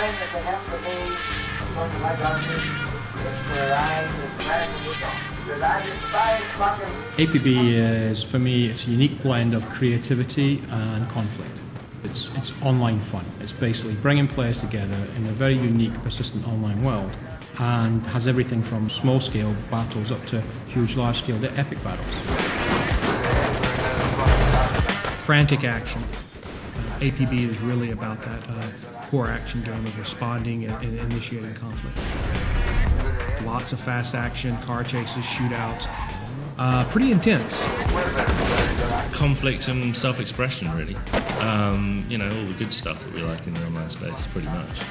thing that they have to me, according to my doctor, is where I was radically because I despise fucking... APB is, for me, it's a unique blend of creativity and conflict. It's online fun. It's basically bringing players together in a very unique, persistent online world, and has everything from small-scale battles up to huge, large-scale epic battles. Frantic action. APB is really about that core action game of responding and initiating conflict. Lots of fast action, car chases, shootouts. Pretty intense. Conflict and self-expression, really. All the good stuff that we like in the online space, pretty much.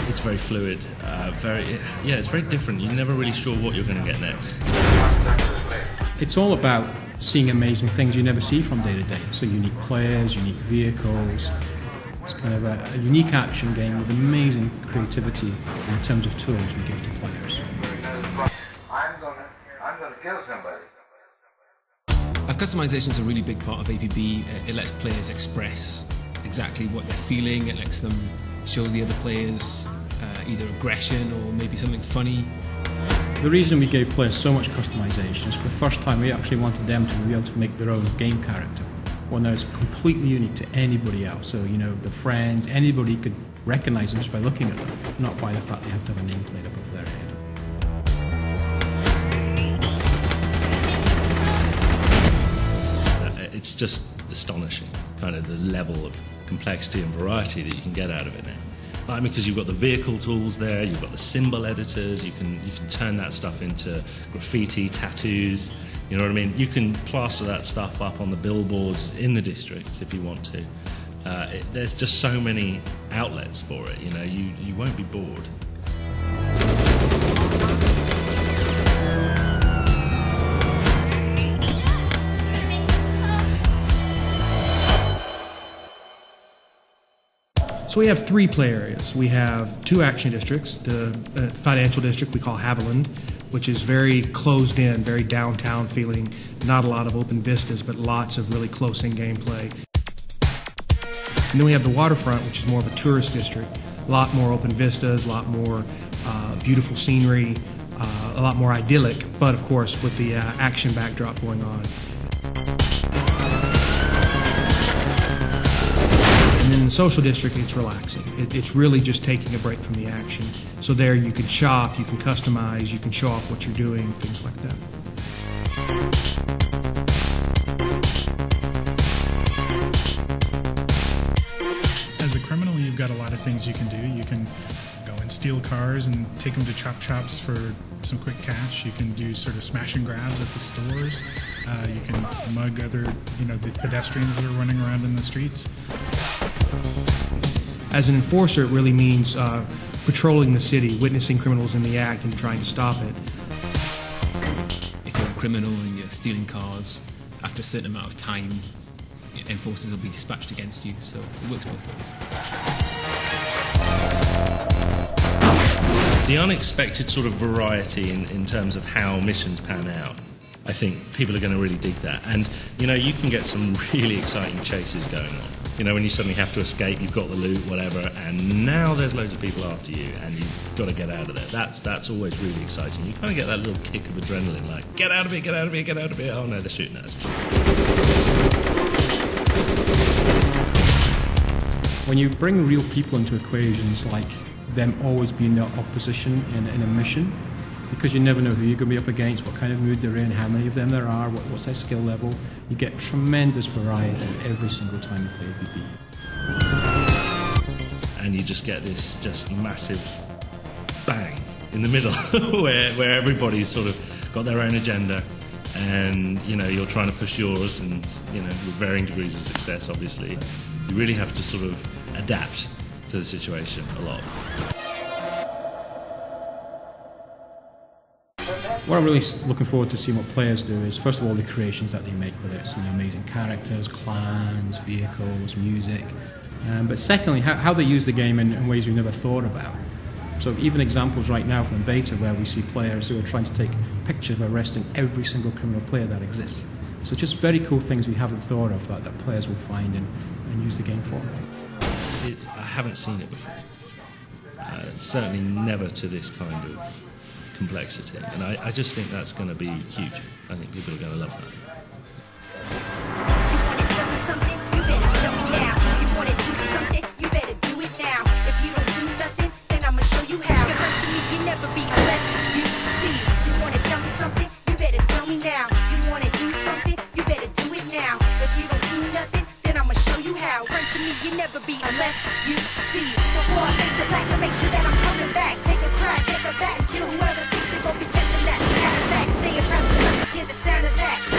It's very fluid, it's very different. You're never really sure what you're going to get next. It's all about seeing amazing things you never see from day to day. So unique players, unique vehicles. It's kind of a unique action game with amazing creativity in terms of tools we give to players. I'm gonna kill somebody. Customization is a really big part of APB. It lets players express exactly what they're feeling. It lets them show the other players either aggression or maybe something funny. The reason we gave players so much customization is for the first time we actually wanted them to be able to make their own game character, one that is completely unique to anybody else. So, the friends, anybody could recognize them just by looking at them, not by the fact they have to have a nameplate above their head. It's just astonishing, kind of the level of complexity and variety that you can get out of it now. Because you've got the vehicle tools there, you've got the symbol editors, you can turn that stuff into graffiti, tattoos, you know what I mean? You can plaster that stuff up on the billboards in the districts if you want to. There's just so many outlets for it, you won't be bored. So we have 3 play areas. We have 2 action districts. The financial district we call Haviland, which is very closed in, very downtown feeling, not a lot of open vistas, but lots of really close-in gameplay. And then we have the waterfront, which is more of a tourist district, a lot more open vistas, a lot more beautiful scenery, a lot more idyllic, but of course with the action backdrop going on. And then in the social district, it's relaxing. It's really just taking a break from the action. So there you can shop, you can customize, you can show off what you're doing, things like that. As a criminal, you've got a lot of things you can do. You can go and steal cars and take them to chop shops for some quick cash. You can do sort of smash and grabs at the stores. You can mug other, the pedestrians that are running around in the streets. As an enforcer, it really means patrolling the city, witnessing criminals in the act and trying to stop it. If you're a criminal and you're stealing cars, after a certain amount of time, enforcers will be dispatched against you, so it works both ways. The unexpected sort of variety in terms of how missions pan out, I think people are going to really dig that. And, you can get some really exciting chases going on. When you suddenly have to escape, you've got the loot, whatever, and now there's loads of people after you, and you've got to get out of there. That's always really exciting. You kind of get that little kick of adrenaline, like, get out of it, get out of it, get out of it. Oh no, they're shooting at us. When you bring real people into equations, like them always being in opposition in a mission, because you never know who you're going to be up against, what kind of mood they're in, how many of them there are, what's their skill level. You get tremendous variety every single time you play APB. And you just get this just massive bang in the middle where everybody's sort of got their own agenda, and you're trying to push yours, and with varying degrees of success, obviously. You really have to sort of adapt to the situation a lot. What I'm really looking forward to seeing what players do is, first of all, the creations that they make, whether it's amazing characters, clans, vehicles, music, but secondly, how they use the game in ways we never thought about. So even examples right now from beta where we see players who are trying to take pictures of arresting every single criminal player that exists. So just very cool things we haven't thought of that players will find and use the game for. I haven't seen it before. Certainly never to this kind of complexity. And I just think that's going to be huge. I think people are going to love that. You wanna tell me something? You better tell me now. You wanna do something? You better do it now. If you don't do nothing, then I'ma show you how. You hurt to me, you never be unless you see. You wanna tell me something? You better tell me now. You wanna do something? You better do it now. If you don't do nothing, then I'ma show you how. Hurt to me, you never be unless you see. Before I fade to black, I make sure that I'm coming back. Take a crack at the back, kill whoever thinks they gon' be catching that. Matter of fact, say it proud to suckers, hear the sound of that.